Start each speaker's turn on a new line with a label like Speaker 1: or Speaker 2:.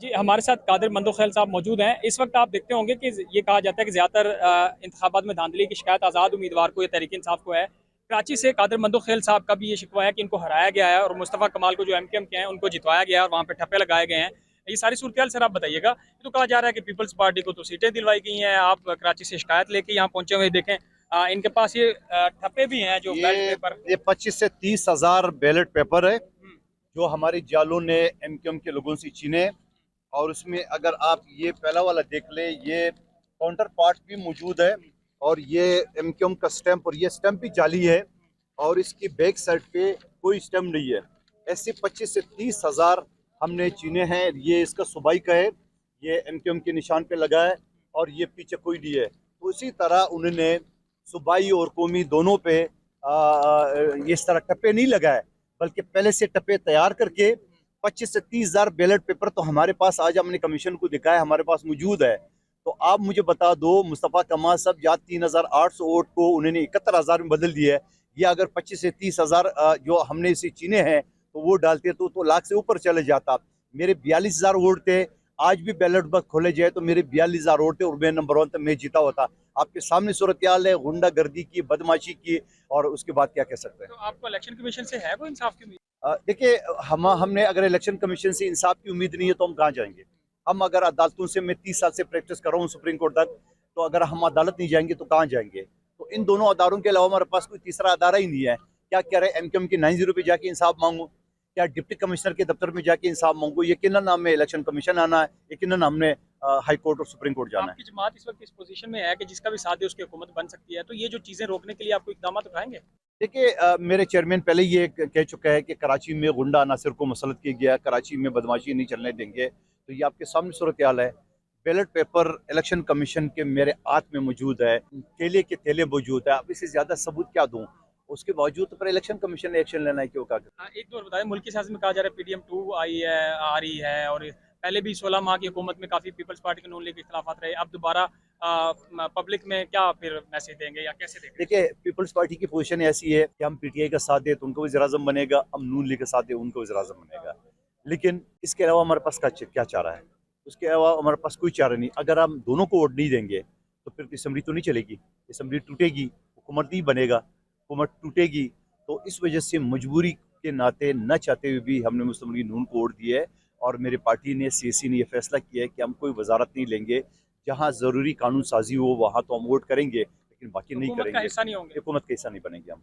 Speaker 1: जी, हमारे साथ कादिर मंदोखैल साहब मौजूद हैं। इस वक्त आप देखते होंगे कि ये कहा जाता है कि ज़्यादातर इंतखाबात में धांधली की शिकायत आज़ाद उम्मीदवार को या तहरीक इंसाफ को है। कराची से कादिर मंदोखैल साहब का भी ये शिकवा है कि इनको हराया गया है और मुस्तफ़ा कमाल को जो MKM के हैं उनको जितवाया गया है और वहाँ पे ठप्पे लगाए गए हैं। ये सारी सूरत सर आप बताइएगा। ये तो कहा जा रहा है कि पीपल्स पार्टी को तो सीटें दिलवाई गई हैं, आप कराची से शिकायत लेके यहाँ पहुँचे हुए देखें, इनके पास ये ठप्पे भी हैं जो बैलेट
Speaker 2: ये
Speaker 1: पेपर।
Speaker 2: ये 25 से 30 हजार बैलेट पेपर है जो हमारे जालों ने MKM के लोगों से छीने। और उसमें अगर आप ये पहला वाला देख ले, ये काउंटर पार्ट भी मौजूद है और ये MKM का स्टैंप, और ये स्टैंप भी जाली है और इसकी बैक साइड पे कोई स्टैंप नहीं है। ऐसे 25 से 30 हजार हमने चीने हैं। ये इसका सूबाई का है, ये MKM के निशान पे लगा है और ये पीछे कोई नहीं है। तो इसी तरह उन्होंने सूबाई और कौमी दोनों पे ये इस तरह टप्पे नहीं लगाए, बल्कि पहले से टप्पे तैयार करके 25 से 30 हजार बैलेट पेपर तो हमारे पास आज हमने कमीशन को दिखाया, हमारे पास मौजूद है। तो आप मुझे बता दो, मुस्तफ़ा कमाल साहब या 3,800 वोट को उन्होंने 71,000 में बदल दिया है। ये अगर 25 से 30 हजार जो हमने इसे चीने हैं तो वो डालते तो लाख से ऊपर चले जाता। मेरे 42,000 वोट थे। आज भी बैलेट बॉक्स खोले जाए तो मेरे 42,000 वोट थे और मैं नंबर 1 तक मैं जीता होता। आपके सामने सूरत हाल है, गुंडागर्दी की, बदमाशी की, और उसके बाद क्या कह सकते हैं।
Speaker 1: तो आपको इलेक्शन कमीशन से है कोई इंसाफ की उम्मीद?
Speaker 2: देखिए, हमने अगर इलेक्शन कमीशन से इंसाफ की उम्मीद नहीं है तो हम कहाँ जाएंगे। हम अगर अदालतों से, मैं 30 साल से प्रैक्टिस कर रहा हूँ सुप्रीम कोर्ट तक, तो अगर हम अदालत नहीं जाएंगे तो कहाँ जाएंगे। तो इन दोनों अदारों के अलावा हमारे पास कोई तीसरा अदारा ही नहीं है। क्या कह रहे हैं, MKM के 90 पे जाके इंसाफ मांगू, क्या डिप्टी कमिश्नर के दफ्तर में जाके इंसाफ मांगू? यकीनन हमें इलेक्शन कमीशन आना है, यकीनन हमने हाई कोर्ट और सुप्रीम कोर्ट जाना है।
Speaker 1: आपकी जमात इस वक्त इस पोजीशन में है कि जिसका भी साथ दे उसकी हुकूमत बन सकती है, तो ये जो चीजें रोकने के लिए आपको इकदाम उठाएंगे?
Speaker 2: देखिए, मेरे चेयरमैन पहले ये कह चुका है कि कराची में गुंडा अनासर को मुसल्लत किया गया, कराची में बदमाशी नहीं चलने देंगे। तो ये आपके सामने सूरत हाल है। बैलेट पेपर इलेक्शन कमीशन के मेरे हाथ में मौजूद है, केले के थैले मौजूद है। अब इससे ज़्यादा सबूत क्या दूँ? उसके बावजूद तो फिर इलेक्शन कमीशन ने एक्शन लेना है, क्यों का।
Speaker 1: एक तो और बताएं, मुल्क की सियासत में कहा जा रहा है PDM2 आई है, आ रही है, और पहले भी 16 माह की हुकूमत में काफ़ी पीपल्स पार्टी के नून लीग के खिलाफात रहे। अब दोबारा पब्लिक में क्या फिर मैसेज देंगे या कैसे देंगे?
Speaker 2: देखिए, पीपल्स पार्टी की पोजीशन ऐसी है कि हम PTI का साथ दें तो उनको वज़ीर-ए-आज़म बनेगा, हम नून लीग का साथ दें उनको वज़ीर-ए-आज़म बनेगा। लेकिन इसके अलावा हमारे पास क्या चारा है? उसके अलावा हमारे पास कोई चारा नहीं। अगर हम दोनों को वोट नहीं देंगे तो फिर असम्बली तो नहीं चलेगी, असम्बली टूटेगी, हुकूमत नहीं बनेगा, हुकूमत टूटेगी। तो इस वजह से मजबूरी के नाते, न चाहते हुए भी, हमने मुस्लिम लीग नून को वोट दिया है और मेरी पार्टी ने, CAC ने यह फैसला किया है कि हम कोई वजारत नहीं लेंगे। जहाँ ज़रूरी कानून साजी हो वहाँ तो हम वोट करेंगे, लेकिन बाकी नहीं
Speaker 1: हुकूमत का
Speaker 2: करेंगे,
Speaker 1: हिस्सा नहीं होंगे?
Speaker 2: हुकूमत का हिस्सा नहीं बनेंगे हम।